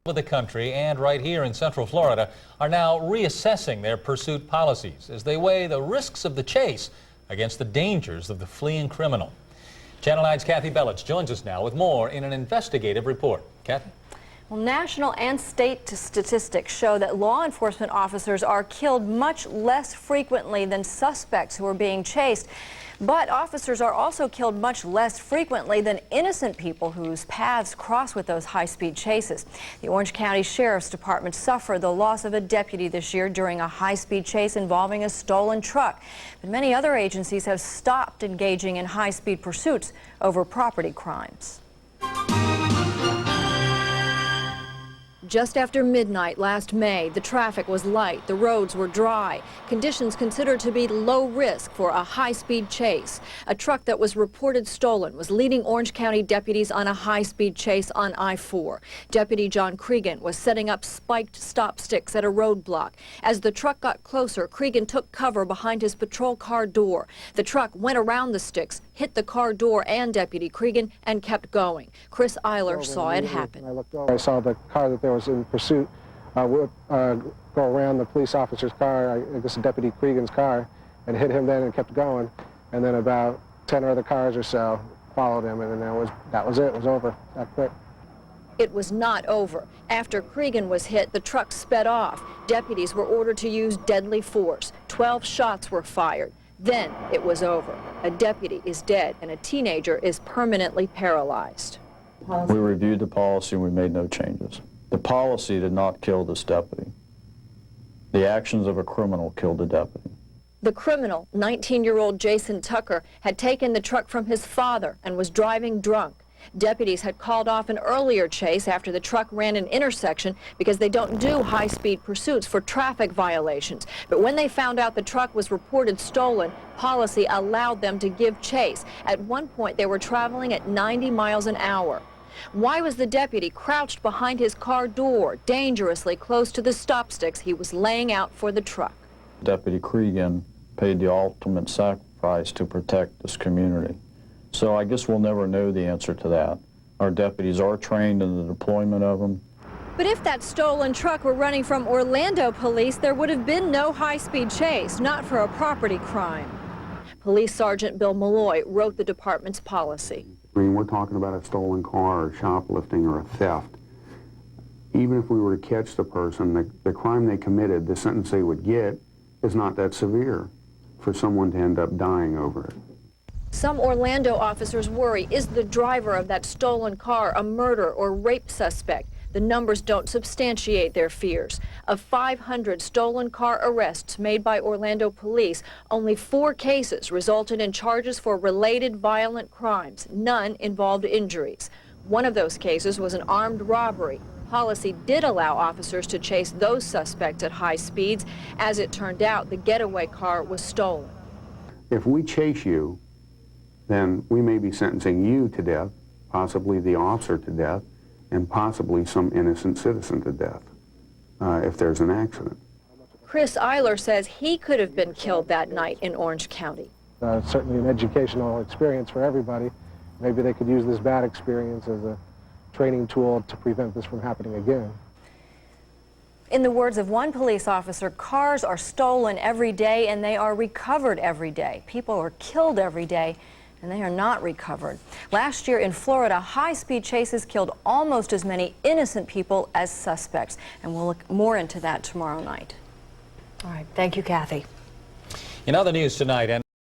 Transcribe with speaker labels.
Speaker 1: Of the country and right here in Central Florida are now reassessing their pursuit policies as they weigh the risks of the chase against the dangers of the fleeing criminal. Channel 9's KATHI BELICH joins us now with more in an investigative report. KATHI?
Speaker 2: Well, national and state statistics show that law enforcement officers are killed much less frequently than suspects who are being chased. But officers are also killed much less frequently than innocent people whose paths cross with those high-speed chases. The Orange County Sheriff's Department suffered the loss of a deputy this year during a high-speed chase involving a stolen truck. But many other agencies have stopped engaging in high-speed pursuits over property crimes. Just after midnight last May, the traffic was light, the roads were dry, conditions considered to be low risk for a high-speed chase. A truck that was reported stolen was leading Orange County deputies on a high-speed chase on I-4. Deputy John Cregan was setting up spiked stop sticks at a roadblock. As the truck got closer, Cregan took cover behind his patrol car door. The truck went around the sticks, hit the car door and Deputy Cregan, and kept going. Chris Eyler saw it happen.
Speaker 3: I looked over, I saw the car that there was in pursuit go around the police officer's car, I guess Deputy Cregan's car, and hit him then and kept going. And then about 10 other cars or so followed him, and then that was it. It was over that quick.
Speaker 2: It was not over. After Cregan was hit, the truck sped off. Deputies were ordered to use deadly force. 12 shots were fired. Then it was over. A deputy is dead, and a teenager is permanently paralyzed.
Speaker 4: We reviewed the policy and we made no changes. The policy did not kill this deputy. The actions of a criminal killed the deputy.
Speaker 2: The criminal, 19-year-old Jason Tucker, had taken the truck from his father and was driving drunk. Deputies had called off an earlier chase after the truck ran an intersection because they don't do high-speed pursuits for traffic violations. But when they found out the truck was reported stolen, policy allowed them to give chase. At one point, they were traveling at 90 miles an hour. Why was the deputy crouched behind his car door, dangerously close to the stop sticks he was laying out for the truck?
Speaker 4: Deputy Cregan paid the ultimate sacrifice to protect this community. So I guess we'll never know the answer to that. Our deputies are trained in the deployment of them.
Speaker 2: But if that stolen truck were running from Orlando police, there would have been no high-speed chase, not for a property crime. Police Sergeant Bill MULLOY wrote the department's policy.
Speaker 5: I mean, we're talking about a stolen car or shoplifting or a theft. Even if we were to catch the person, the crime they committed, the sentence they would get is not that severe for someone to end up dying over it.
Speaker 2: Some Orlando officers worry, is the driver of that stolen car a murder or rape suspect? The numbers don't substantiate their fears. Of 500 stolen car arrests made by Orlando police, only 4 cases resulted in charges for related violent crimes. None involved injuries. One of those cases was an armed robbery. Policy did allow officers to chase those suspects at high speeds. As it turned out, the getaway car was stolen.
Speaker 5: If we chase you, then we may be sentencing you to death, possibly the officer to death, and possibly some innocent citizen to death if there's an accident.
Speaker 2: Chris Eyler says he could have been killed that night in Orange County.
Speaker 3: Certainly an educational experience for everybody. Maybe they could use this bad experience as a training tool to prevent this from happening again.
Speaker 2: In the words of one police officer, cars are stolen every day and they are recovered every day. People are killed every day and they are not recovered. Last year in Florida, high-speed chases killed almost as many innocent people as suspects. And we'll look more into that tomorrow night. All right, thank you, KATHI.
Speaker 1: In other news tonight,